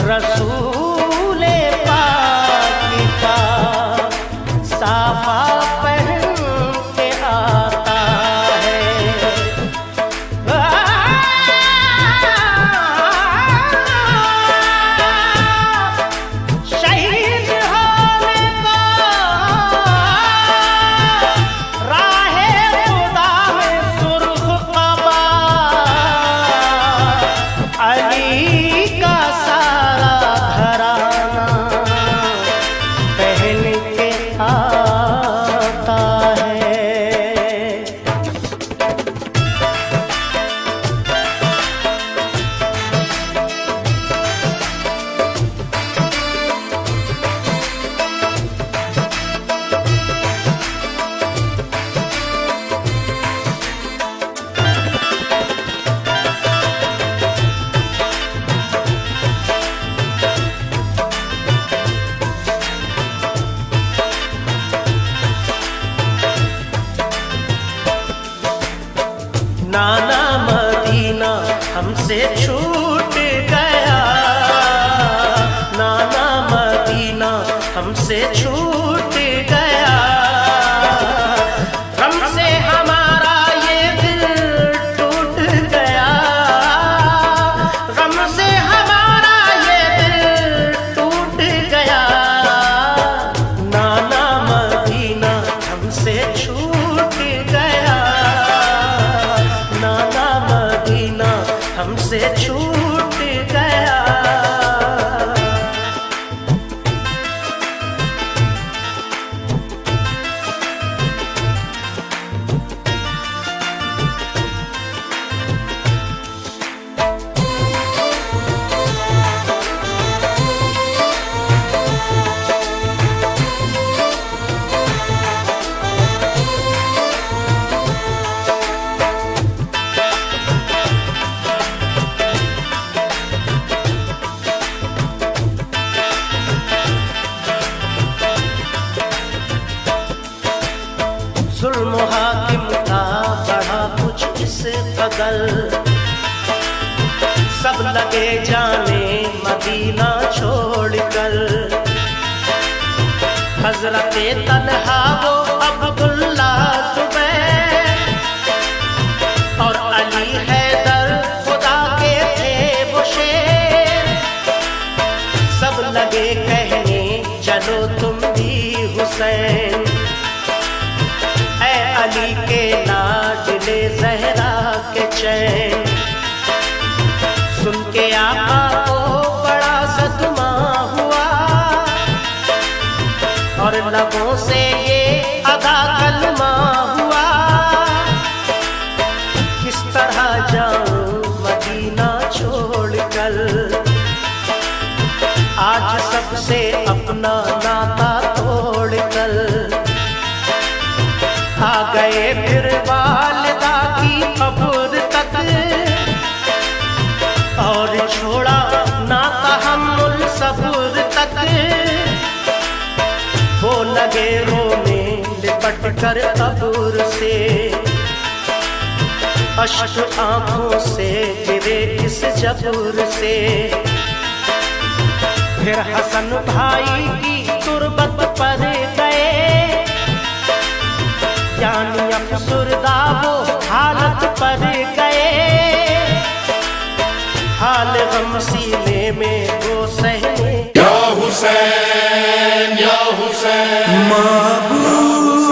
रसूले पाक का साफा पहन के आता है। शहीद होने को राहे खुदा में सुर्ख कबा अली का सारा घराना पहन के आता है। नाना मदीना हमसे छूट गया, नाना मदीना हमसे छूट गया। गम से हमारा ये दिल टूट गया, गम से हमारा ये दिल टूट गया। नाना मदीना हमसे छूट गया, नाना मदीना हमसे छूट गया। जुल्म हाकिम का बढ़ा कुछ इस कदर, सब लगे जाने मदीना छोड़कर। हजरते तन्हा वो अब्दुल्ला जुबैर और अली हैदर खुदा के थे वो शेर। सब लगे कहने चलो तुम भी हुसैन, अली के लाडले ज़हरा के चैन। सुन के आका को बड़ा सदमा हुआ और लबों से ये अदा कलमा हुआ। किस तरह जाऊं मदीना छोड़कर, आज सबसे अपना नाता तोड़कर। आ गए फिर वालिदा की कब्र तक और छोड़ा ना तहम्मुल सब्र तक। वो लगे रोने लिपट कर कब्र से, अश्क आंखों से गिरे इस जब्र से। फिर हसन भाई की तुरबत पर गए, यानी अफसुरदा वो हालत पर गए। हाल गम सीने में वो सहने, या हुसैन या हुसैन माबूद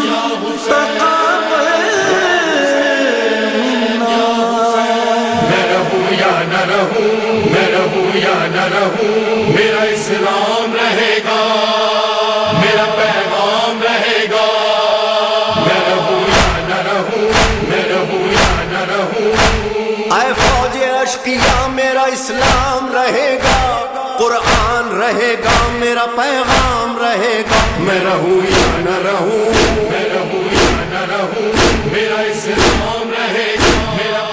या हुसैन। मैं रहूं या न रहूं, मैं रहूं या न रहूं, मेरा इस्लाम रहेगा, मेरा पैगाम रहेगा। मैं रहूं या न रहूं, मैं रहूं या न रहूं। आए फौजे अश्किया मेरा इस्लाम रहेगा, कुरान रहेगा, मेरा पैगाम रहेगा। मैं रहूं या न रहूं, मैं रहूं या न रहूं, मेरा इस्लाम रहेगा, मेरा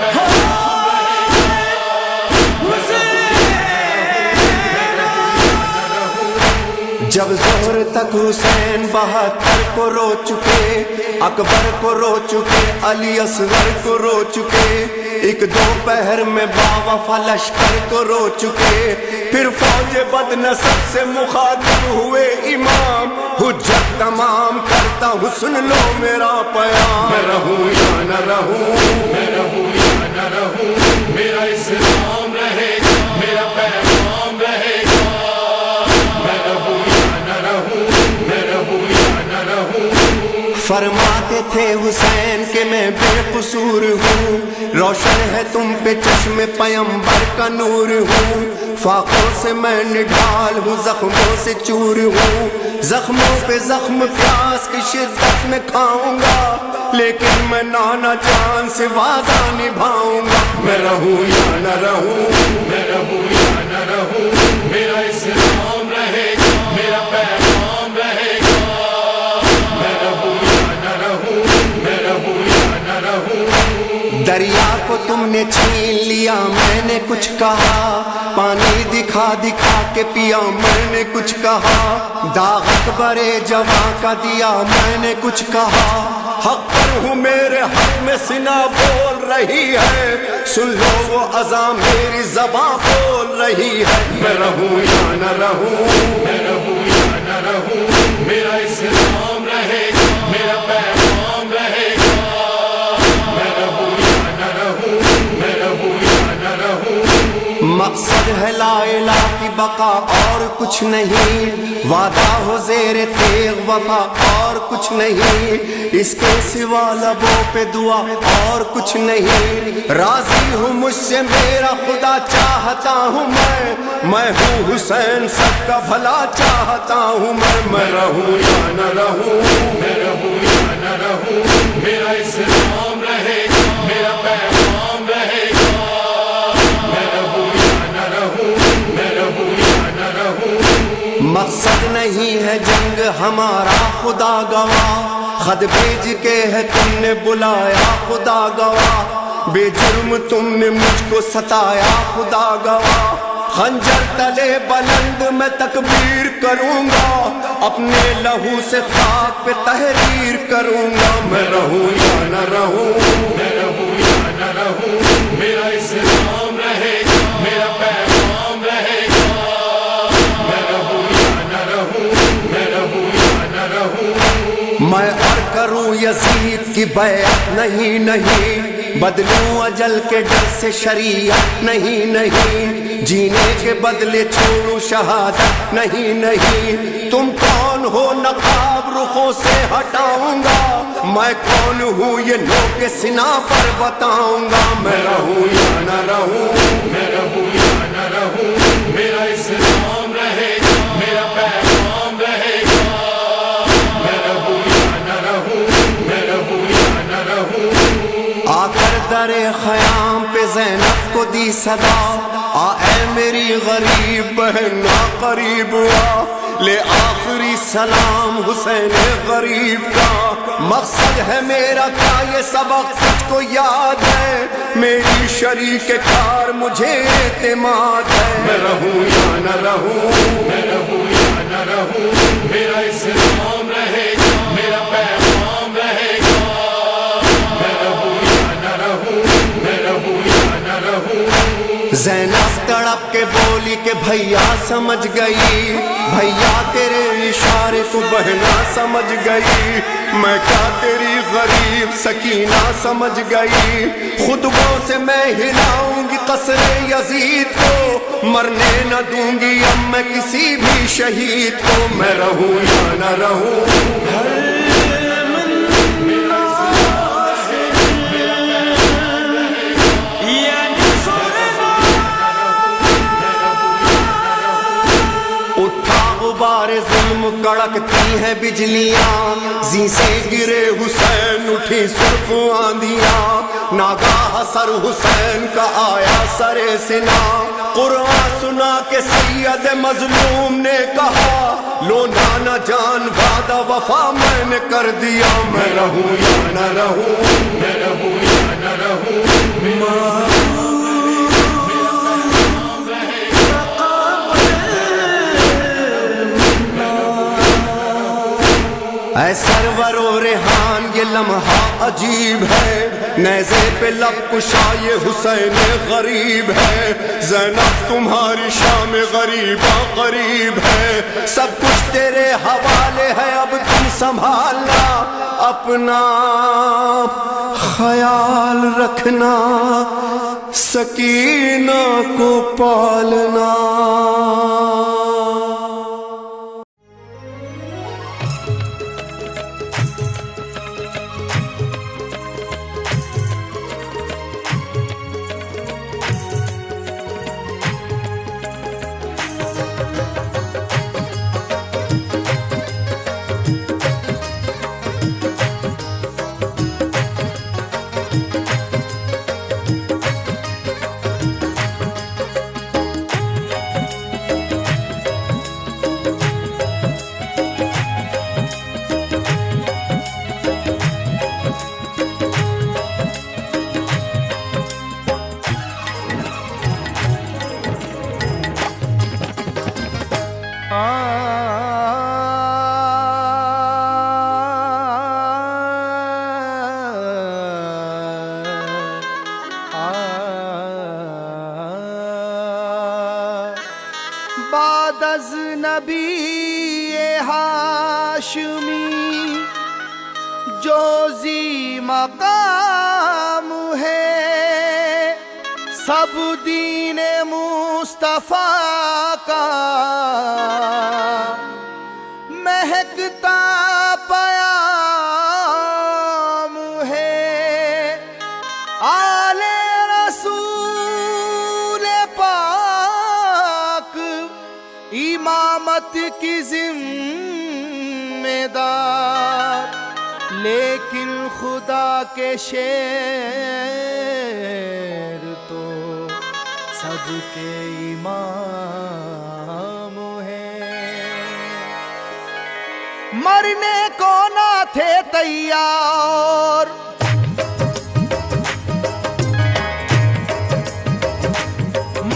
जब जोहर तक हुसैन 72 को रो चुके, अकबर को रो चुके, अली असगर को रो चुके, एक दोपहर में बावफा लश्कर को रो चुके, फिर फौज बदनसब से मुखातिब हुए इमाम, हुज्जत तमाम करता हूँ सुन लो मेरा प्याम। मैं रहूं या न रहूं, मैं रहूं या न रहूं, मेरा इस्लाम रहेगा, मेरा पैगाम रहेगा। मैं रहूं या न रहूं, मैं रहूं या न रहूं। फरमाते थे हुसैन के मैं बेकसूर हूँ, रोशन है तुम पे चश्मे पैगंबर का नूर हूँ। फाकों से मैं निढाल हूँ, जख्मों से चूर हूँ, जख्मों पे जख्म प्यास की शिद्दत में खाऊंगा, लेकिन मैं नाना जान से वादा निभाऊंगा। मैं रहूं या न रहूं, मैं रहूं या न रहूं, मेरा इस्लाम रहेगा, मेरा पैगाम रहेगा। मैं रहूं या न रहूं, मैं रहूं या न रहूं। दरिया को तुमने छीन लिया मैंने कुछ कहा, पानी दिखा दिखा के पिया मैंने कुछ कहा, दाग अकबरे जवां का दिया मैंने कुछ कहा। हक पर हूँ मेरे हक में सिना बोल रही है, सुन लो वो अज़ा मेरी ज़बां बोल रही है। मैं रहूं या न रहूं, मैं रहूं या न रहूं, मेरा इस्लाम रहेगा, मेरा पैगाम रहेगा। मैं रहूं या न रहूं, मैं रहूं या न रहूं। मकसद है ला इलाहा की बका और कुछ नहीं, वादा हो ज़ेरे तेग वफा और कुछ नहीं, इसके सिवा लबों पे दुआ और कुछ नहीं। राजी हूँ मुझसे मेरा खुदा चाहता हूँ मैं हूँ हुसैन सबका भला चाहता हूँ मैं। मैं रहूं या न रहूं, मैं रहूं या न रहूं, मेरा इस्लाम रहेगा, मेरा पैगाम रहेगा। मैं रहूं या न रहूं, मैं रहूं या न रहूं। मकसद नहीं है जंग हमारा खुदा गवाह, खत भेज के है तुमने बुलाया खुदा गवाह, बेजुर्म तुमने मुझको सताया खुदा गवाह। खंजर तले बुलंद मैं तकबीर करूंगा, अपने लहू से खाक पे तहरीर करूंगा। मैं रहूं या न रहूं, मैं रहूं या न रहूं, मेरा इस्लाम रहेगा, मेरा पैगाम रहेगा। मैं रहूं या न रहूं, मैं रहूं या न रहूं। मैं और करूं यजीद की बैत नहीं नहीं, बदलूं अजल के डर से शरीयत नहीं नहीं, जीने के बदले छोड़ूं शहादत नहीं नहीं। तुम कौन हो नकाब रुखों से हटाऊंगा, मैं कौन हूँ ये नोके सिना पर बताऊंगा। मैं रहूं या न रहूं, मैं रहूं या न रहूं, मेरा इस्लाम रहेगा, मेरा पैगाम रहेगा। मैं रहूं या न रहूं, मैं रहूं या न रहूं। आकर दरे ख़याम पे ज़ैनब को दी सदा, आ ऐ मेरी गरीब बहन ना करीब आ, ले आखिरी सलाम हुसैन गरीब का। मकसद है मेरा क्या ये सबक तुझको याद है, मेरी शरीक कार मुझे एतमाद है। मैं रहूं या न रहूं, मैं रहूं या न रहूं, मेरा इस्लाम रहेगा, मेरा पैगाम रहेगा। मैं रहूं या न रहूं, मैं रहूं या न रहूं। ज़ैनब तड़प के बोली के भैया समझ गई, भैया तेरे इशारे को बहना समझ गई, मैं क्या तेरी गरीब सकीना समझ गई। खुतबों से मैं हिलाऊंगी कसरे यजीद को, मरने न दूंगी अब मैं किसी भी शहीद को। मैं रहूं या न रहूं, गुबारे जुल्म कड़कती है बिजलियां, जी से गिरे हुसैन उठी सुर्ख आंधियां, नागाह सर हुसैन का आया सरे सिना, कुरान सुना के सैयद मजलूम ने कहा, लो नाना जान वादा वफा मैंने कर दिया। मैं रहूं या न रहूं, मैं रहूं या न रहूं। ऐ सरवरो रेहान ये लम्हा अजीब है, नेज़े पे लब कुशा ये हुसैन गरीब है। ज़ैनब तुम्हारी शाम गरीबा करीब है, सब कुछ तेरे हवाले है, अब तुम संभालना, अपना ख्याल रखना, सकीना को पालना। बादज़ नबी ये हाशमी जोजी मकाम है, सब दीन मुस्तफ़ा का महकता पयाम है। आले रसूल पाक इमामत की जिम्मेदार, लेकिन खुदा के शेर तो सबके इमाम हैं। मरने को ना थे तैयार,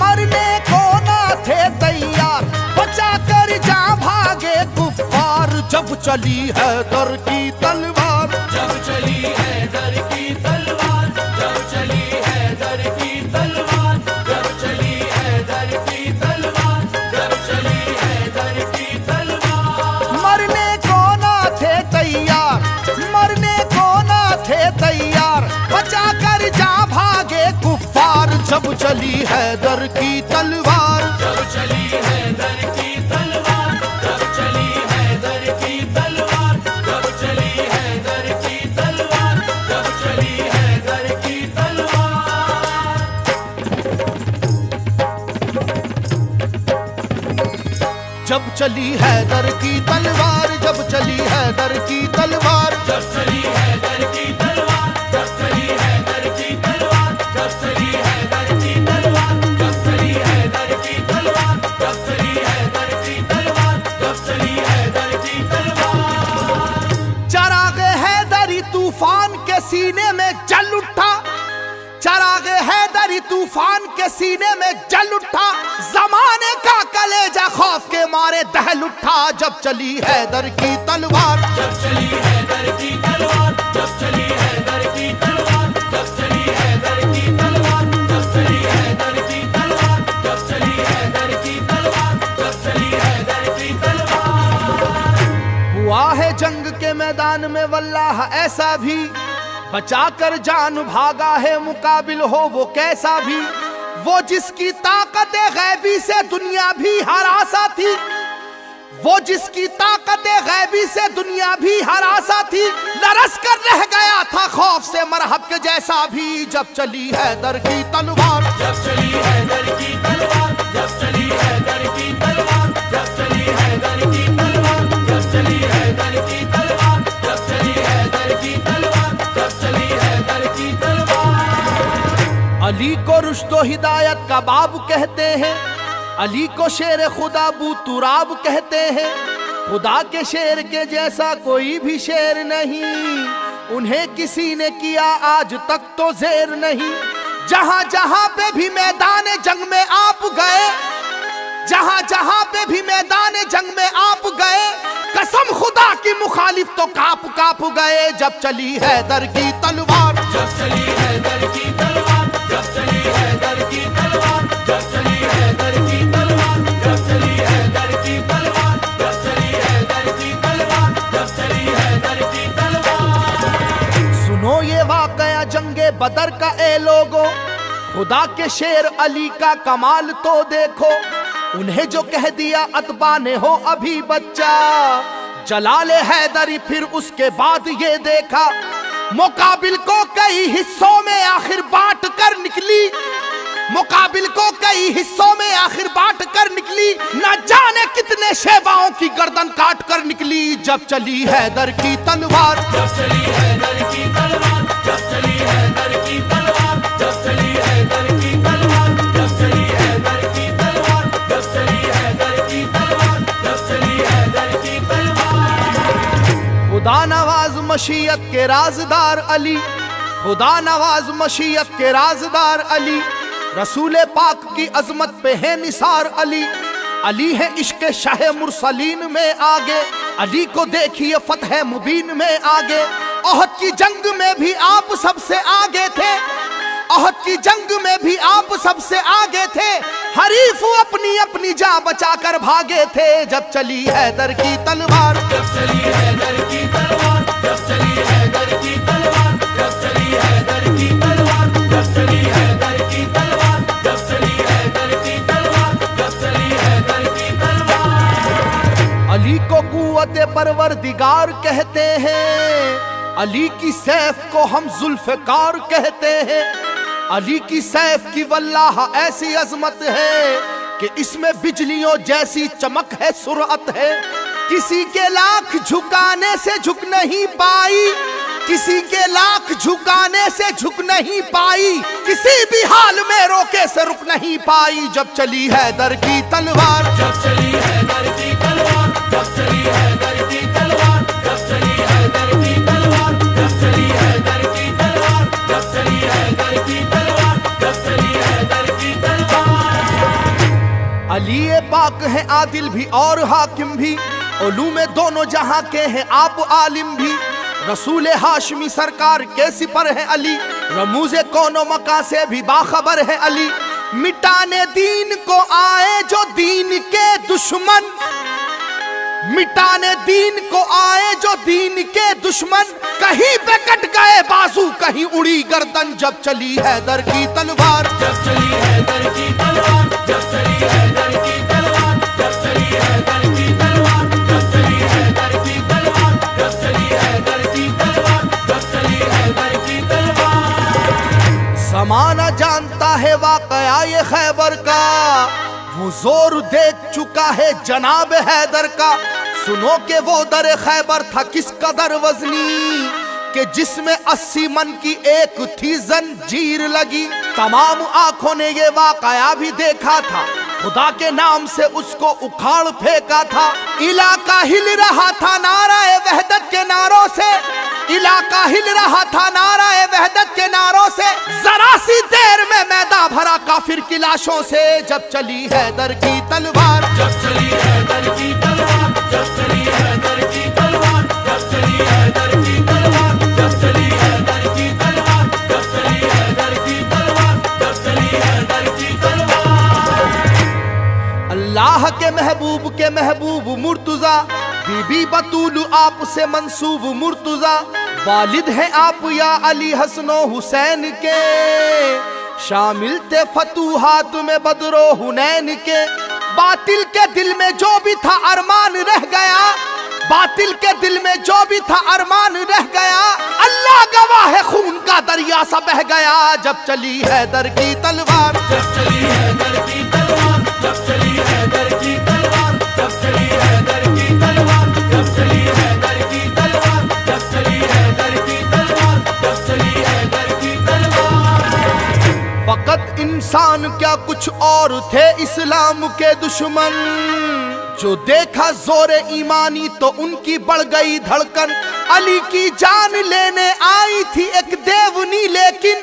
मरने को ना थे तैयार, बचा कर जा भागे कुफ्फार। जब चली है दर की तलवार, जब चली है दर की तलवार, जब चली है दर की तलवार, जब चली है दर की तलवार, जब चली है दर की तलवार। मरने को ना थे तैयार, मरने को ना थे तैयार, बचा कर जा भागे कुफ्फार। जब चली है दर की तलवार, जब चली है दर की तलवार, जब चली है दर की तलवार, जब चली है दर की तलवार, जब चली है दर की तलवार। जब चली है दर की तलवार, जब चली है दर की तलवार, जब चली है दर की तलवार, जब चली है दर की तलवार, जब चली है दर की तलवार, जब चली है दर की तलवार, जब चली है दर की तलवार, जब चली है दर की तलवार। चरागे हैदरी तूफान के सीने में जल उठा, चरागे हैदरी तूफान के सीने में जल उठा, जमाने का कलेजा खौफ के मारे दहल उठा। जब चली हैदर की तलवार, जब चली है दर की तलवार, जब चली है दर की तलवार, जब चली है दर की तलवार, जब चली है दर की तलवार, जब चली है दर की तलवार, जब चली है दर की तलवार। हुआ है जंग के मैदान में वल्लाह ऐसा भी, बचा कर जान भागा है मुकाबिल हो वो कैसा भी। वो जिसकी ताकत गैबी से दुनिया भी हरासा थी, वो जिसकी ताकत गैबी से दुनिया भी हरासा थी, लरस कर रह गया था खौफ से मरहब के जैसा भी। जब चली है दर की तलवार, जब चली है दर की तलवार, जब चली है दर की तलवार, जब चली है दर की तलवार, जब चली है दर की तलवार, जब चली है दर की तलवार, जब चली है दर की तलवार। अली को रुश्तो हिदायत का बाब कहते हैं, अली को शेर खुदा बू तुराब कहते हैं। खुदा के शेर के जैसा कोई भी शेर नहीं, उन्हें किसी ने किया आज तक तो जेर नहीं। जहां जहां पे भी मैदान जंग में आप गए, जहां जहां पे भी मैदान जंग में आप गए, कसम खुदा की मुखालिफ तो काप काप गए जब चली हैदर की तलवार। जब चली हैदर की तलवार, जब चली हैदर की तलवार, जब चली हैदर की तलवार, जब चली हैदर की तलवार, जब चली हैदर की तलवार, जब चली हैदर की तलवार। सुनो ये वाकया जंगे बदर का ए लोगो, खुदा के शेर अली का कमाल तो देखो। उन्हें जो कह दिया अतबा ने हो अभी बच्चा, जलाले हैदरी फिर उसके बाद ये देखा। मुकाबिल को कई हिस्सों में आखिर बांट कर निकली, मुकाबिल को कई हिस्सों में आखिर बांट कर निकली। न जाने कितने शेबाओं की गर्दन काट कर निकली जब चली हैदर की तलवार। जब चली हैदर की तलवार, जब चली हैदर की तलवार, जब चली हैदर की तलवार, जब चली हैदर की तलवार, जब चली हैदर की तलवार, जब चली हैदर की तलवार। खुदा नवाज मशीयत के राजदार अली, खुदा नवाज मशीयत के राजदार अली, रसूल पाक की अजमत पे है निसार अली। अली है इश्क शाह मुरसलीन में आगे, अली को देखिए फतह मुबीन में आगे। ओहद की जंग में भी आप सबसे आगे थे, ओहद की जंग में भी आप सबसे आगे थे। हरीफ अपनी अपनी जान बचाकर भागे थे जब चली हैदर की तलवार। जब चली हैदर की तलवार, जब चली हैदर की तलवार, जब चली हैदर की तलवार, जब चली हैदर की तलवार, जब चली हैदर की तलवार, जब चली हैदर की तलवार। अली को कुव्वत परवरदिगार कहते हैं, अली की सैफ को हम जुल्फकार कहते हैं। अली की सैफ की वल्लाह ऐसी अजमत है कि इसमें बिजलियों जैसी चमक है, सुरअत है। किसी के लाख झुकाने से झुक नहीं पाई, किसी के लाख झुकाने से झुक नहीं पाई। किसी भी हाल में रोके से रुक नहीं पाई जब चली हैदर की तलवार। जब चली हैदर की तलवार, जब चली हैदर की तलवार, जब चली हैदर की तलवार, जब चली हैदर की तलवार, जब चली हैदर की तलवार, जब चली हैदर की तलवार। अली पाक है आदिल भी और हाकिम भी, उलूम दोनों जहां के हैं आप आलिम भी। रसूल हाशमी सरकार के सिपर है अली, रमूज़े कोनो मका से भी बाखबर है अली। मिटाने दीन को आए जो दीन के दुश्मन, मिटाने दीन को आए जो दीन के दुश्मन। कहीं पे कट गए बाजू कहीं उड़ी गर्दन जब चली हैदर की तलवार। जब चली हैदर की तलवार, जब चली हैदर की तलवार, जब चली हैदर की तलवार, जब चली हैदर की तलवार, जब चली हैदर की तलवार, जब चली हैदर की तलवार। समाना जानता है वाकया ये खैबर का, वो जोर देख चुका है जनाब हैदर का। सुनो के वो दर खैबर था किस कदर वजनी, कि जिसमें 80 मन की एक थी जंजीर लगी। तमाम आंखों ने ये वाकया भी देखा था, खुदा के नाम से उसको उखाड़ फेंका था। इलाका हिल रहा था नाराए वहदत के नारों से, इलाका हिल रहा था नाराए वहदत के नारों से। जरा सी देर में मैदान भरा काफिर की लाशों से जब चली हैदर की तलवार। जब चली हैदर की तलवार, जब चली हैदर की तलवार, जब चली हैदर की तलवार, जब चली हैदर की तलवार, जब चली हैदर की तलवार, जब चली हैदर की तलवार। अल्लाह के महबूब मुर्तुजा, बीबी बतूल आप से मंसूब मुर्तुजा। वालिद हैं आप या अली हसनो हुसैन के, शामिल थे फतूहात में बदरो हुनैन के। बातिल के दिल में जो भी था अरमान रह गया, बातिल के दिल में जो भी था अरमान रह गया। अल्लाह गवाह है खून का दरिया सा बह गया जब चली हैदर की तलवार। जब चली हैदर की तलवार, जब चली हैदर की तलवार, जब चली हैदर की तलवार, जब चली हैदर की तलवार, जब चली हैदर की तलवार, जब चली हैदर की तलवार। फकत इंसान क्या कुछ और थे इस्लाम के दुश्मन, जो देखा जोर ईमानी तो उनकी बढ़ गई धड़कन। अली की जान लेने आई थी एक देवनी, लेकिन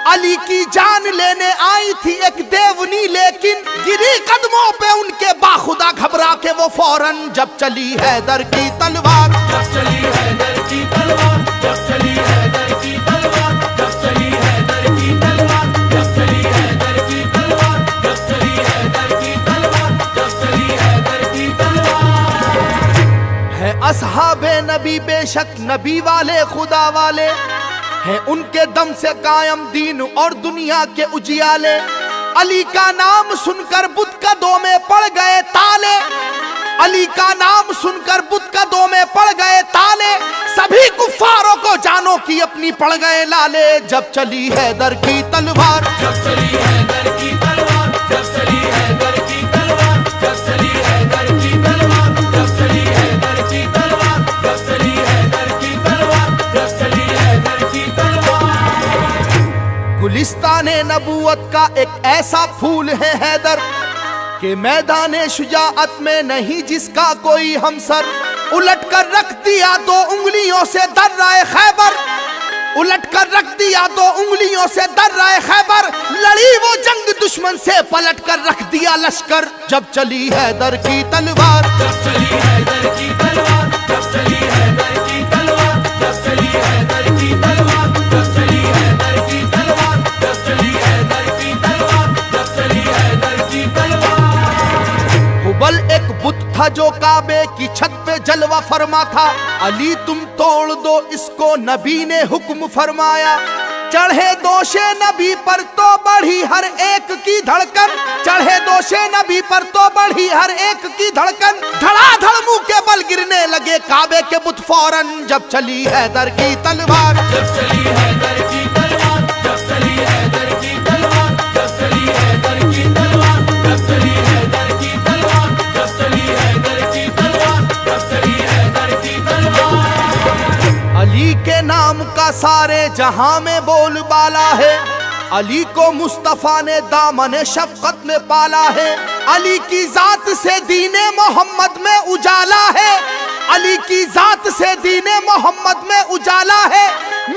अली की जान लेने आई थी एक देवनी, लेकिन गिरी कदमों पे उनके बाखुदा घबरा के वो फौरन। जब चली हैदर की तलवार, जब चली हैदर की तलवार, जब चली हैदर की तलवार, जब चली हैदर की तलवार, जब चली हैदर की तलवार, जब चली हैदर की तलवार, जब चली हैदर की तलवार। है असहाबे नबी बेशक नबी वाले खुदा वाले, है उनके दम से कायम दीन और दुनिया के उजियाले। अली का नाम सुनकर बुत कदों में पड़ गए ताले, अली का नाम सुनकर बुत कदों में पड़ गए ताले। सभी कुफ्फारों को जानो की अपनी पड़ गए लाले। जब चली हैदर की तलवार, जब चली हैदर की तलवार, जब चली हैदर की तलवार, जब चली हैदर की तलवार, जब चली हैदर की तलवार, जब चली हैदर की तलवार, जब चली हैदर की तलवार। गुलिस्ताने नबूवत का एक ऐसा फूल है हैदर कि मैदाने शुजाअत में नहीं जिसका कोई हमसर। उलट कर रख दिया दो उंगलियों से दर्राए खैबर, उलट कर रख दिया दो उंगलियों से दर्राए खैबर। लड़ी वो जंग दुश्मन से, पलट कर रख दिया लश्कर। जब चली हैदर की तलवार, जब चली हैदर की तलवार, जब चली हैदर की तलवार, जब चली हैदर की तलवार, जब चली हैदर की तलवार, जब चली हैदर की तलवार, जब चली हैदर की तलवार। हुबल एक बुत था जो काबे की छत पे जलवा फरमा था। अली तुम तोड़ दो इसको, नबी ने हुक्म फरमाया। चढ़े दोषे नबी पर तो बढ़ी हर एक की धड़कन, चढ़े दोषे नबी पर तो बढ़ी हर एक की धड़कन। धड़ाधड़ मुंह के बल गिरने लगे काबे के बुत फौरन। जब चली हैदर की तलवार, जब चली हैदर की तलवार, जब चली हैदर की तलवार, जब चली हैदर की तलवार, जब चली हैदर की तलवार, जब चली हैदर की तलवार, जब चली हैदर की तलवार। अली के नाम का सारे जहां में बोलबाला है। अली को मुस्तफा ने दामन शफकत में पाला है। अली की जात से दीने मोहम्मद में उजाला है। अली की जात से दीने मोहम्मद में उजाला है।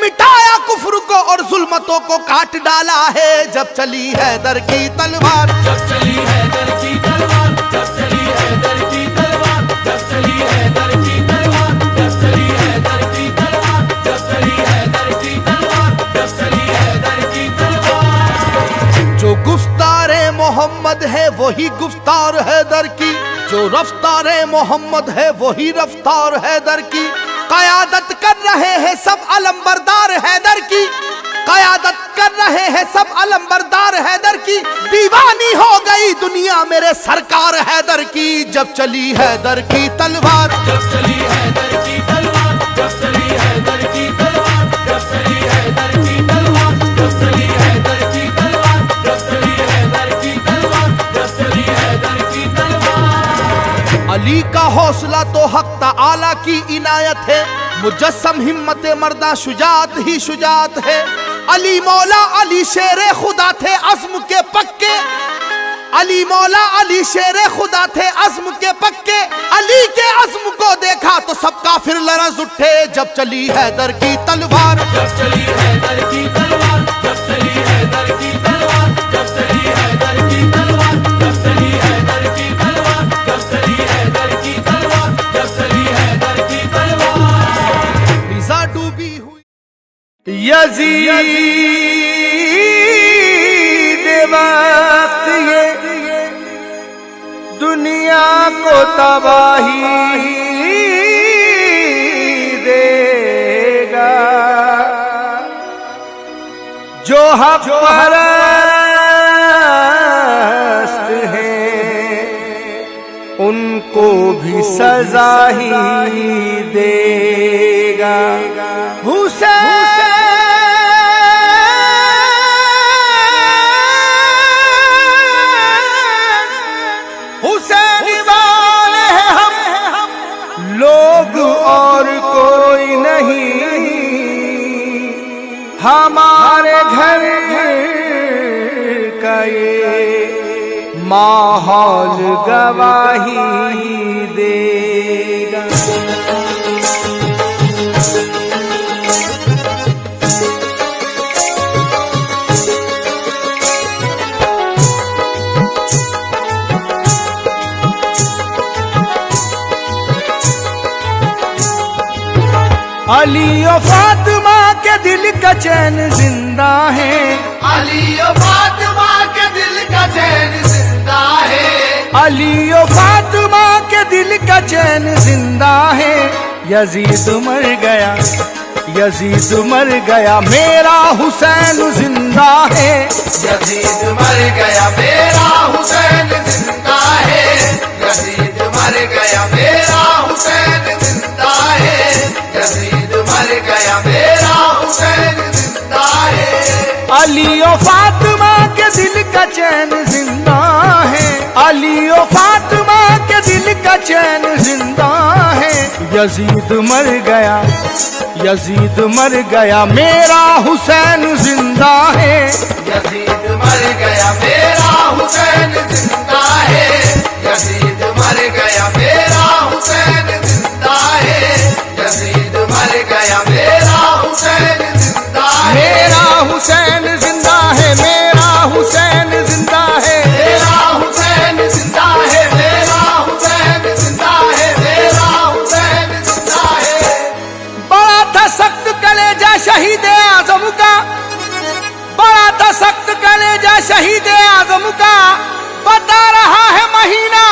मिटाया कुफ्र को और जुल्मतों को काट डाला है। जब चली हैदर की तलवार, जब चली हैदर की तलवार, जब चली हैदर की तलवार, जब चली हैदर की तलवार, जब चली हैदर की तलवार, जब चली हैदर की तलवार, जब चली हैदर की तलवार। जो गुफ्तारे मोहम्मद है वही गुफ्तार हैदर की, जो रफ्तारे मोहम्मद है वही रफ्तार हैदर की। कयादत कर रहे हैं सब अलंबरदार हैदर की, कयादत कर रहे हैं सब अलंबरदार हैदर की। दीवानी हो गई दुनिया मेरे सरकार हैदर की। जब चली हैदर की तलवार, जब चली हैदर की तलवार, जब चली हैदर की तलवार, जब चली हैदर की तलवार, जब चली हैदर की तलवार, जब चली हैदर की तलवार, जब चली हैदर की तलवार। अली का हौसला तो हक ताला की इनायत है। मुजस्सम हिम्मत मर्दा शुजात ही शुजात है। अली मौला अली शेरे खुदा थे अज़्म के पक्के, अली मौला अली शेरे खुदा थे अज़्म के पक्के। अली के अज़्म को देखा तो सब काफिर लरज़ उठे। जब चली हैदर की तलवार, जब चली हैदर की तलवार, जब चली हैदर की तलवार, जब चली हैदर की तलवार, जब चली हैदर की तलवार, जब चली हैदर की तलवार, जब चली हैदर की तलवार। फिजा डूबी हुई यजीद वक्त ये दुनिया को तबाही देगा। जो हक परस्त हैं उनको भी सजा ही देगा। हुसैन वाले हम लोग और कोई नहीं। हमारे घर का ये माहौल गवाही देगा। अली और फातिमा के दिल का चैन जिंदा है, अली और फातिमा के दिल का चैन जिंदा है, अली और फातिमा के दिल का चैन जिंदा है। यजीद मर गया, यजीद मर गया, मेरा हुसैन जिंदा है। यजीद मर गया, मेरा हुसैन जिंदा है, यजीद मर गया, मेरा हुसैन जिंदा है, यजीद मर गया, मेरा हुसैन जिंदा है। अली और फातिमा के दिल का चैन जिंदा है, अली और फातिमा के दिल का चैन जिंदा है। यजीद मर गया, यजीद मर गया, मेरा हुसैन जिंदा है। यजीद मर गया, मेरा हुसैन जिंदा है, यजीद मर गया, मेरा हुसैन जिंदा है, यजीद मर गया, मेरा हुसैन जिंदा है। मेरा हुसैन जिंदा है, मेरा हुसैन जिंदा है, मेरा हुसैन जिंदा है, मेरा हुसैन जिंदा है, मेरा हुसैन जिंदा है। बड़ा था सख्त कलेजा शहीद आजम का, बड़ा था सख्त कलेजा शहीद आजम का, बता रहा है महीना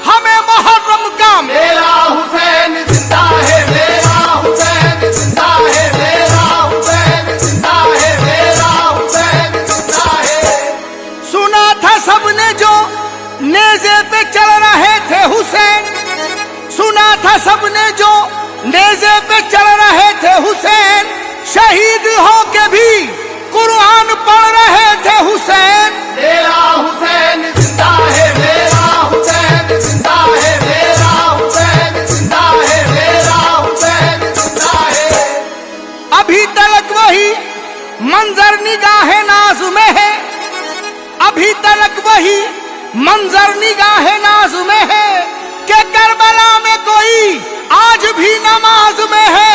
हमें मुहर्रम का। मेरा हुसैन जिंदा है, मेरा हुसैन जिंदा है, मेरा हुसैन जिंदा है, मेरा हुसैन जिंदा है। सुना था सबने जो नेज़े पे चल रहे थे हुसैन, सुना था सबने जो नेज़े पे चल रहे थे हुसैन, शहीद होके भी कुरान पढ़ रहे थे हुसैन। मेरा हुसैन जिंदा है, मेरा हुसैन जिंदा है, मेरा हुसैन जिंदा है, मेरा हुसैन जिंदा है। अभी तलक वही मंजर निगाहे नाज में है, अभी तलक वही मंजर निगाहे नाज में है, कि करबला में कोई आज भी नमाज में है।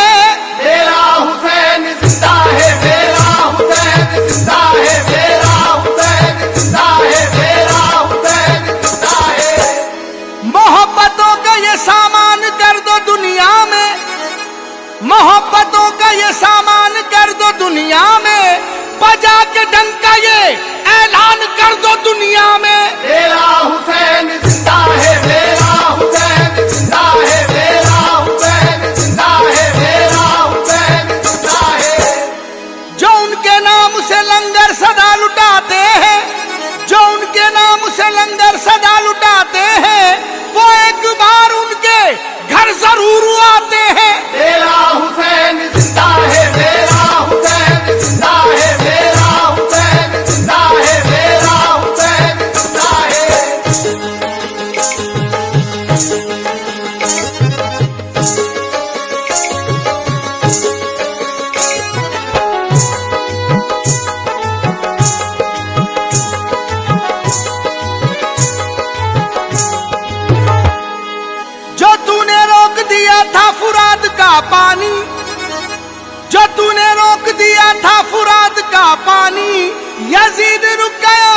मेरा हुसैन जिंदा है, मेरा हुसैन जिंदा है, मेरा हुसैन जिंदा है, मेरा हुसैन जिंदा है। मोहब्बतों का ये सामान कर दो दुनिया में, मोहब्बतों का ये सामान कर दो दुनिया में, बजा के डंका ये ऐलान कर दो दुनिया में। मेरा हुसैन जिंदा है, मेरा हुसैन जिंदा है, मेरा हुसैन जिंदा है, मेरा हुसैन जिंदा है। जो उनके नाम से लंगर सदा लुटाते हैं, जो उनके नाम से लंगर सदा लुटाते हैं, वो एक बार उनके घर जरूर आते हैं। मेरा हुसैन जिंदा है, मेरा हुसैन जिंदा है, मेरा हुसैन जिंदा है, मेरा हुसैन जिंदा है। जो तूने रोक दिया था फुरात का पानी, जो तूने रोक दिया था फुरात का पानी, यजीद रुक गया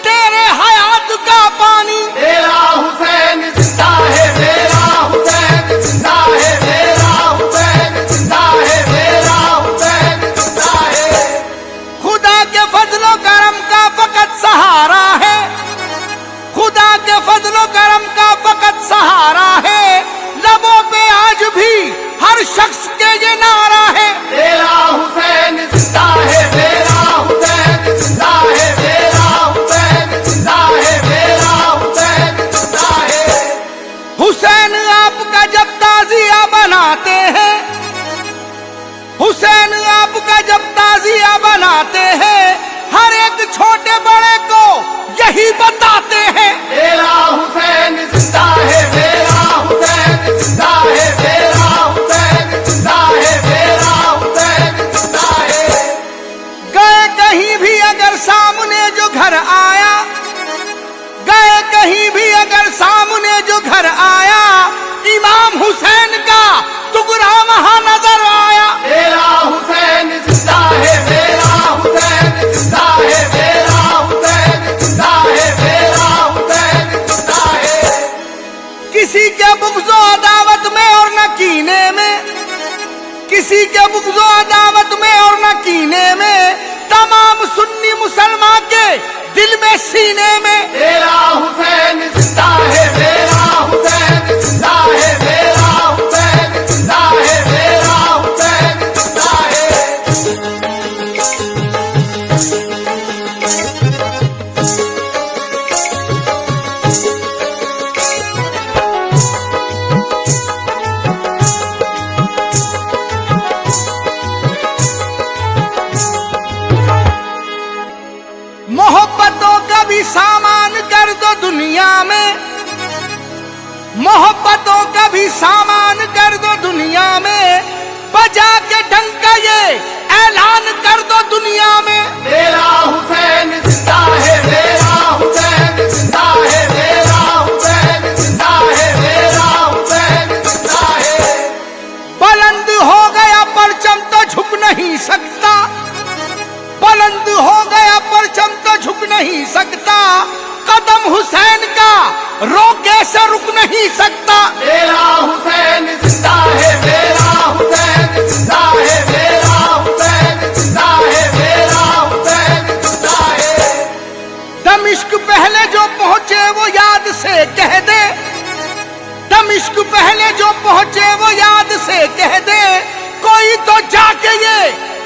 तेरे हयात का पानी। मेरा हुसैन जिंदा है, मेरा हुसैन जिंदा है, मेरा हुसैन जिंदा है, मेरा हुसैन जिंदा है। खुदा के फजलो करम का फकत सहारा है, खुदा के फजलो करम का फकत सहारा है, लबों पे आज भी हर शख्स के ये नारा है। मेरा हुसैन जिंदा है, मेरा हुसैन जिंदा है, मेरा हुसैन जिंदा है, मेरा हुसैन जिंदा है। हुसैन आपका जब ताजिया बनाते हैं, हुसैन आपका जब ताजिया बनाते हैं, हर एक छोटे बड़े को यही बताते हैं। मेरा हुसैन जिंदा है, मेरा हुसैन जिंदा है, मेरा हुसैन जिंदा है, मेरा हुसैन जिंदा है। गए कहीं भी अगर सामने जो घर आया, गए कहीं भी अगर सामने जो घर आया, इमाम हुसैन का टुकड़ा वहां नजर आया। मेरा हुसैन जिंदा है, मेरा हुसैन जिंदा है, मेरा हुसैन जिंदा है, मेरा हुसैन जिंदा है। किसी के बुग़्ज़ो अदावत में और न कीने में, किसी के बुग़्ज़ो अदावत में और न कीने में, तमाम सुन्नी मुसलमान के दिल में सीने में। मेरा हुसैन जिंदा है, मेरा हुसैन जिंदा है, मेरा हुसैन जिंदा है, मेरा हुसैन जिंदा है। मोहब्बतों का भी सामान कर दो दुनिया में, मोहब्बतों का भी सामान कर दो दुनिया में, बजा के डंका ये ऐलान कर दो दुनिया में। मेरा हुसैन जिंदा है, मेरा हुसैन जिंदा है, मेरा हुसैन जिंदा है, मेरा हुसैन जिंदा है। बुलंद हो गया परचम तो झुक नहीं सकता, बुलंद हो गया परचम तो झुक नहीं सकता, कदम हुसैन का रोके से रुक नहीं सकता। मेरा हुसैन जिंदा है, मेरा हुसैन जिंदा है, मेरा हुसैन जिंदा है, मेरा हुसैन जिंदा है। दमिश्क पहले जो पहुंचे वो याद से कह दे, दमिश्क पहले जो पहुंचे वो याद से कह दे, कोई तो जाके ये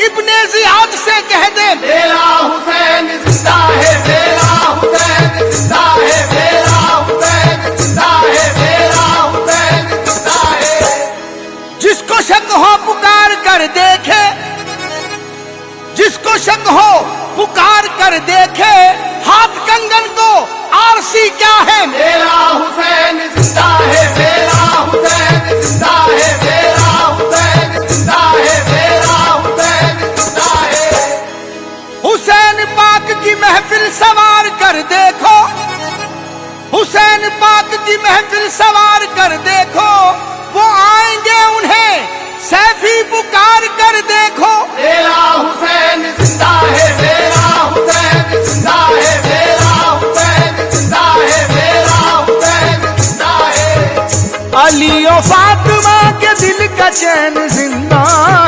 इब्ने जियाद से कह दे। मेरा हुसैन जिंदा है, मेरा हुसैन जिंदा है, मेरा हुसैन जिंदा है, मेरा हुसैन जिंदा है। जिसको शक हो पुकार कर देखे, जिसको शक हो पुकार कर देखे, हाथ कंगन को आरसी क्या है। मेरा हुसैन जिंदा है, मेरा हुसैन जिंदा है, मेरा हुसैन जिंदा है, मेरा हुसैन जिंदा है। हुसैन पाक की महफिल सवार कर देखो, हुसैन पाक की महफिल सवार कर देखो, वो आएंगे उन्हें सैफी पुकार कर देखो। मेरा हुसैन जिंदा है, मेरा हुसैन जिंदा है, मेरा हुसैन जिंदा है, मेरा हुसैन जिंदा है। अली और फातिमा के दिल का चैन जिंदा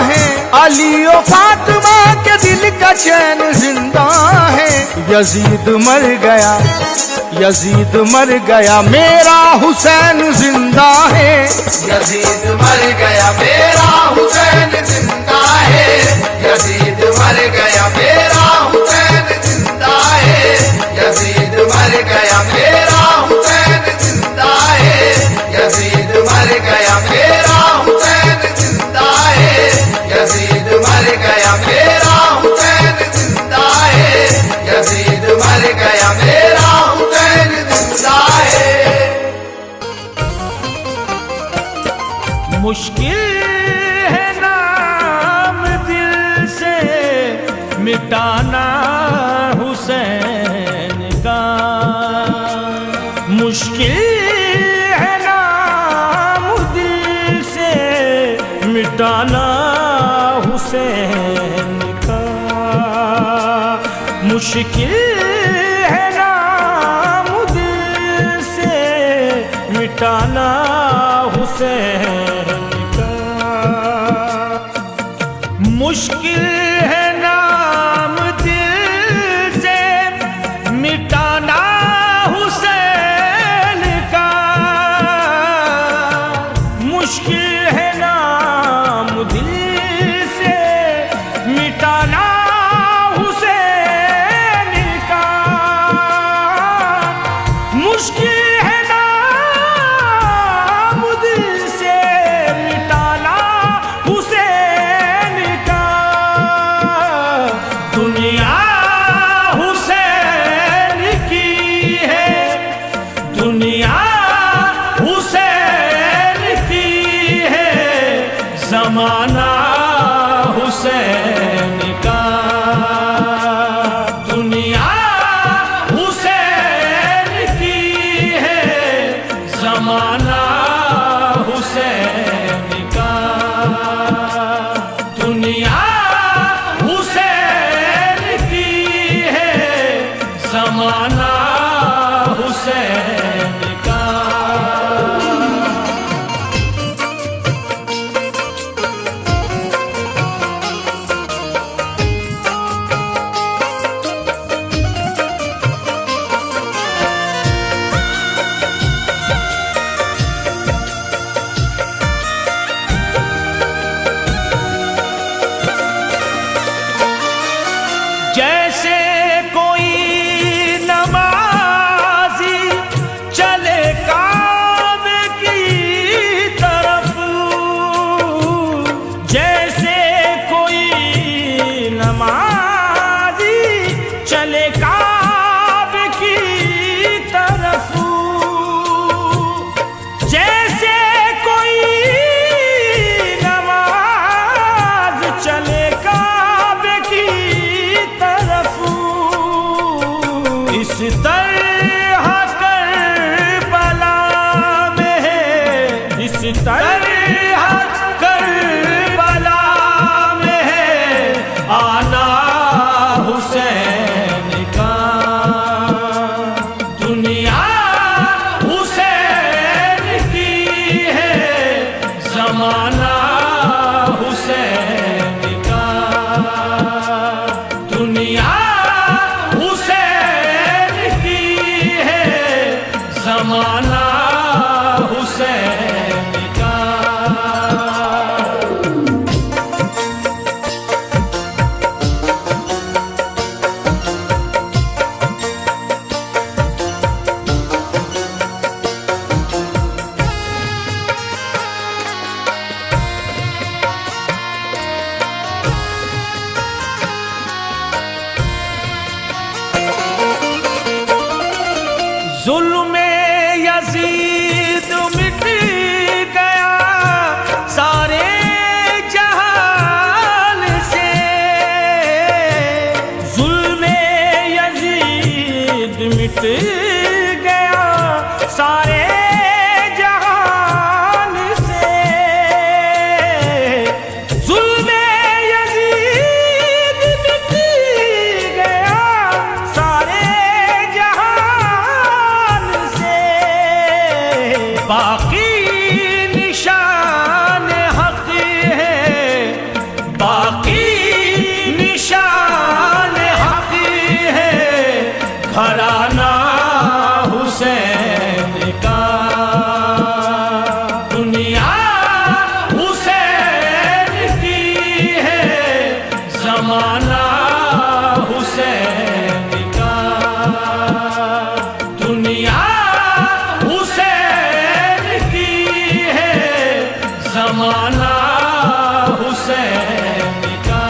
है, अली और फातिमा के दिल का चैन जिंदा है। यजीद मर गया, यजीद मर गया, मेरा हुसैन जिंदा है। यजीद मर गया, मेरा हुसैन जिंदा है, यजीद मर गया, मेरा हुसैन जिंदा है, यजीद मर गया, मेरा हुसैन जिंदा है, यजीद मर गया, मेरा हुसैन जिंदा है, यजीद मर गया, मेरा हुसैन जिंदा है, यजीद मर गया, मेरा हुसैन जिंदा है। मुश्किल है नाम दिल से मिटाना हुसैन का, मुश्किल है नाम दिल से मिटाना हुसैन का, मुश्किल है नाम दिल से मिटाना हुसैन का, मुश्किल है नाम दिल से मिटाना हुसैन का, मुश्किल है नाम दिल से मिटाना हुसैन का, मुश्किल है नाम दिल से मिटाना हुसैन का। दुनिया हुसैन की है, दुनिया हुसैन की है, जमाना हुसैन का, दुनिया हुसैन की है, जमाना हुसैन का, दुनिया हुसैन की है, जमाना हुसैन का। जमाना हुसैन का, दुनिया हुसैन की है, जमाना हुसैन का। जुल्म यजीद मिट गया सारे जहान से, जुल्म यजीद मिट गया सारे जहान से, जुल्म यजीद मिट गया सारे जहान से, बाकी निशान हक है, बाकी निशान हक है, घराना हुसैन का, दुनिया हुसैन की है, जमाना हुसैन का, दुनिया हुसैन की है, जमाना हुसैन का।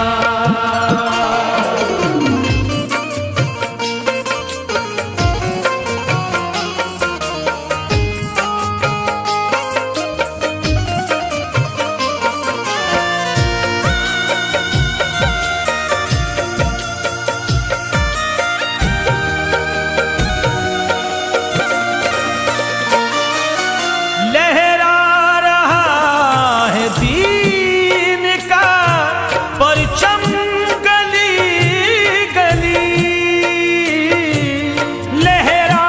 लहरा रहा है दीन का परचम गली गली, लहरा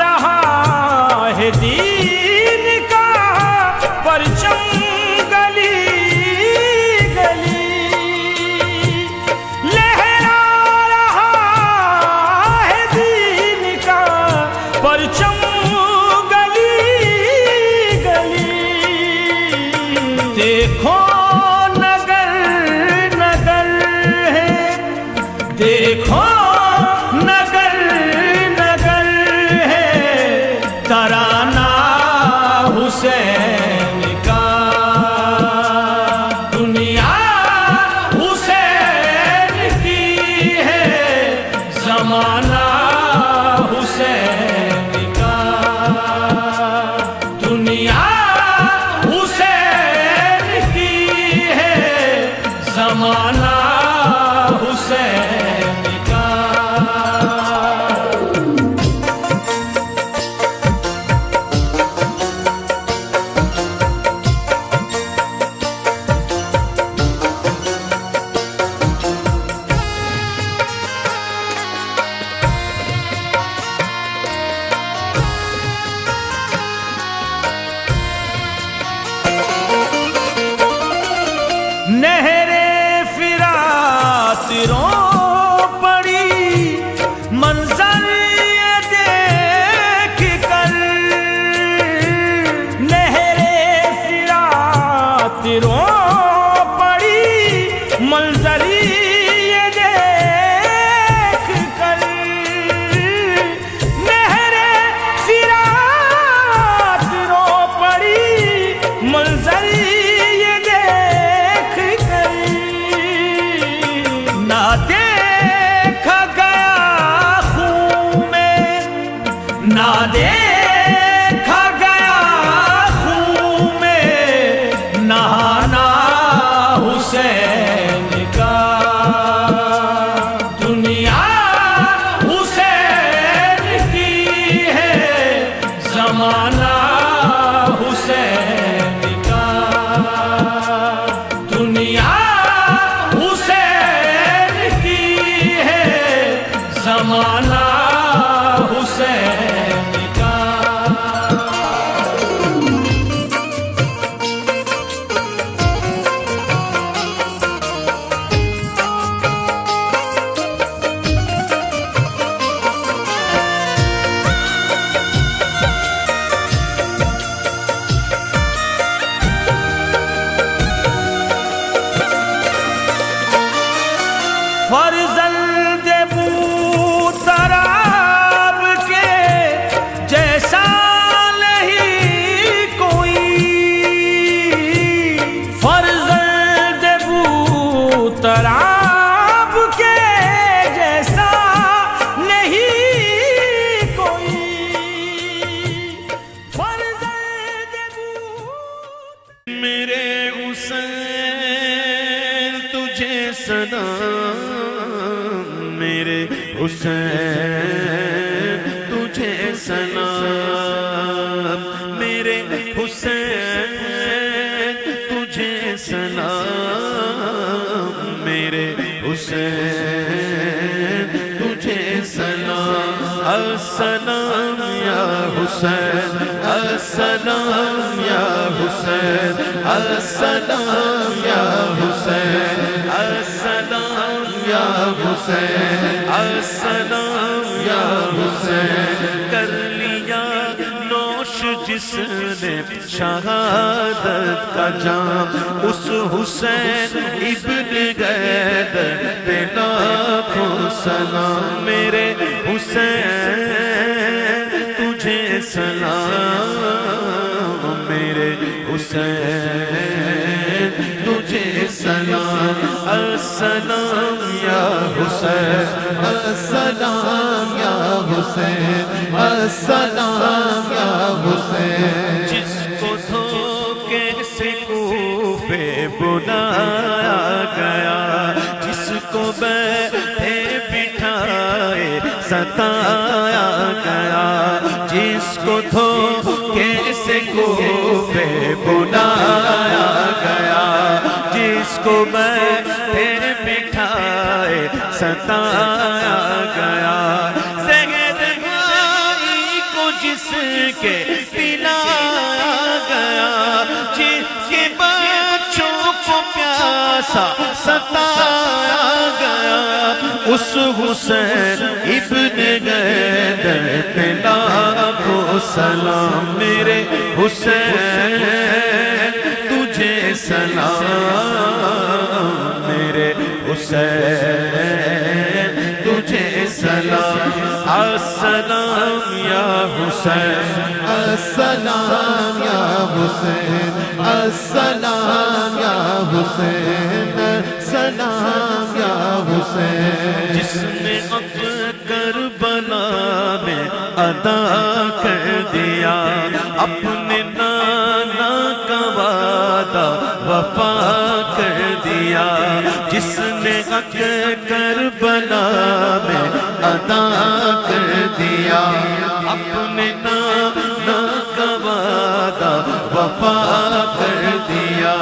रहा है दीन का परचम गली गली, लहरा रहा है दीन का परचम देखो नगर नगर है, देखो नगर नगर है, तराना हुसैन का, दुनिया हुसैन की है, जमाना हुसैन का, दुनिया जमाना हुसैन का। मेरे हुसैन तुझे सलाम, मेरे हुसैन तुझे सलाम, मेरे हुसैन तुझे सलाम, मेरे हुसैन तुझे सलाम। अस्सलाम या हुसैन, अस्सलाम या हुसैन, अस्सलाम या हुसैन, अस्सलाम या हुसैन, अस्सलाम या हुसैन। कर लिया नोश जिसने शहादत का जाम, उस हुसैन इब्ने गैदर पे लाखों सलाम। मेरे हुसैन तुझे सलाम, मेरे हुसैन तुझे सलाम। अस्सलाम या हुसैन, अस्सलाम या हुसैन, अस्सलाम या हुसैन। जिसको धोखे से कूफे बुलाया गया, जिसको बैठे बिठाए सताया गया, जिसको धोखे से कूफे बुलाया गया, जिसको बैठे बिठाए सताया गया, ज़हर भाई को जिसके पिलाया गया, जिसके बच्चों को प्यासा सताया गया, उस हुसैन इब्ने गैदर पे लाखों सलाम। मेरे हुसैन तुझे सलाम, मेरे हुसैन तुझे सलाम। अस्सलाम या हुसैन, अस्सलाम या हुसैन, अस्सलाम या हुसैन, सलाम या हुसैन। जिसने करबला में अदा कर दिया, अपने नाना का वादा वफा कर दिया, जिसने करबला में अदा कर दिया, अपने नाना का वादा वफा कर दिया।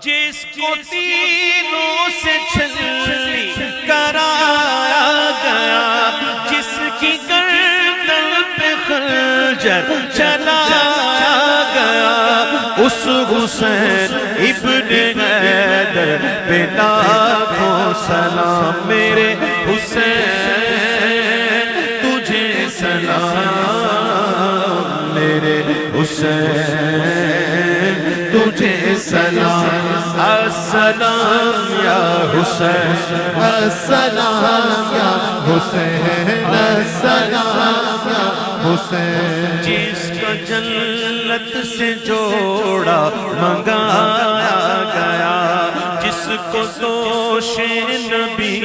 जिसको तीरों से छलनी कराया गया, जिसकी गर्दन पे खंजर चलाया गया, उस हुसैन इब्ने गैदर पे लाखों सलाम। मेरे हुसैन तुझे सलाम, मेरे हुसैन तुझे सलाम। अस्सलाम या हुसैन, अस्सलाम या हुसैन, अस्सलाम या हुसैन। जिसका जन्नत से जोड़ा मंगाया गया, जिसको दोषे नबी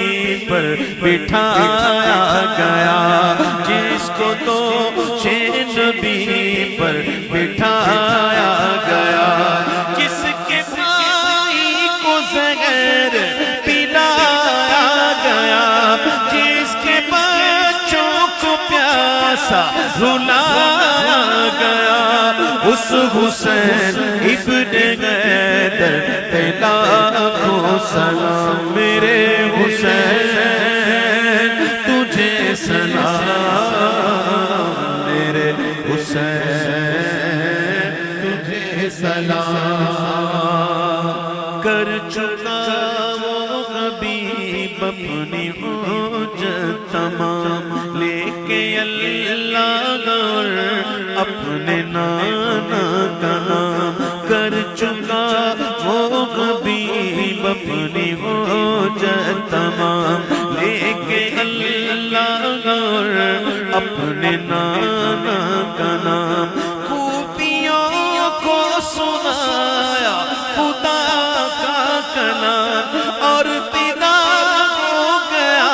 पर बिठाया गया, जिसको दोषे नबी पर बिठाया गया, जिसके भाई को ज़हर पिलाया गया, जिसके बच्चों को प्यासा रुलाया गया, उस हुसैन इब्ने गैदर पे लाखों सलाम। मेरे हुसैन तुझे सलाम, मेरे हुसैन तुझे सलाम। कर चुका वो हबीब अपनी हुज्जत तमाम, लेके अल्लाह और अपने नाना का नाम। कर चुका वो हबीब अपनी हुज्जत तमाम, लेके अल्लाह और अपने नाना का नाम। खूबियों को सुनाया खुदा का कलाम, और पिता हो गया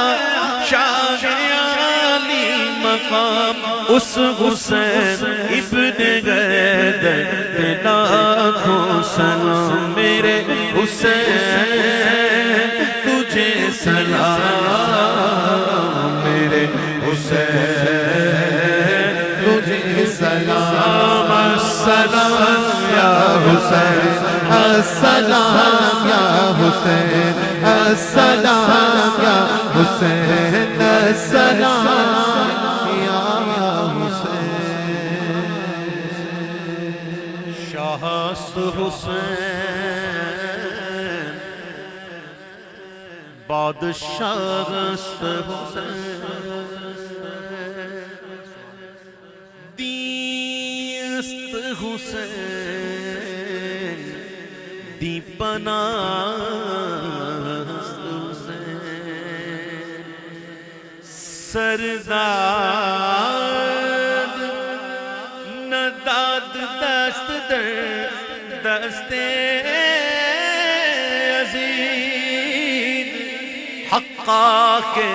शाह आली मकाम। उस हुसैन इब्ने गैदर पे लाखों सलाम मेरे हुसैन तुझे सलाम मेरे हुसैन तुझे सलाम अस्सलाम या हुसैन अस्सलाम या हुसैन अस्सलाम या हुसैन अस्सलाम या हुसैन शाहस्त हुसैन बादशाहस्त हुसैन दीस्त हुसैन दीपनास्त हुसैन सरदाद नदाद दस्त दर दस्ते अज़ीज़ हक्का के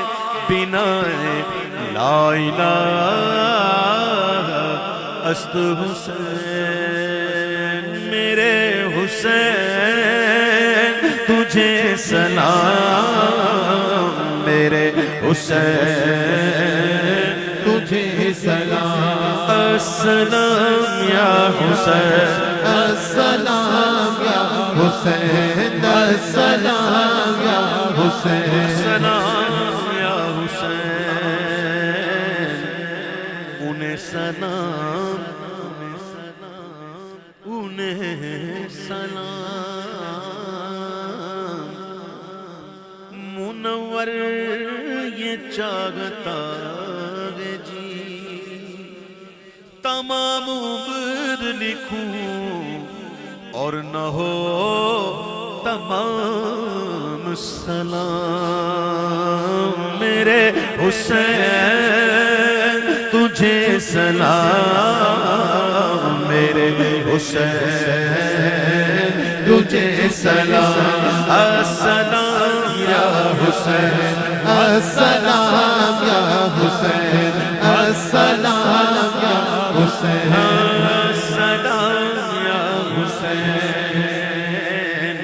बिना ला इलाहा अस्त हुसैन मेरे हुसैन तुझे सलाम मेरे हुसैन तुझे सलाम अस्सलाम या हुसैन अस्सलाम या हुसैन अस्सलाम या हुसैन अस्सलाम या हुसैन उन्हें सलाम उन्हें सलाम मुनव्वर ये चाहता है जी तमाम उम्र लिखूं और न हो तमाम सलाम मेरे हुसैन तुझे सलाम मेरे हुसैन तुझे सलाम अस्सलाम या हुसैन अस्सलाम या हुसैन अस्सलाम या हुसैन अस्सलाम या हुसैन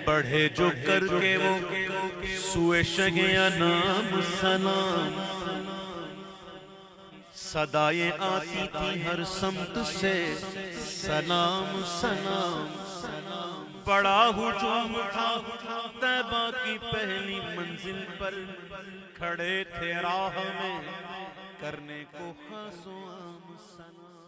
बढ़े जो करके वो सुए शगिया नाम सलाम सदाएं आती थी हर समत से सलाम सलाम बड़ा हुजूम था तैबा की पहली मंजिल पर खड़े थे राह में करने को खासो आम सलाम।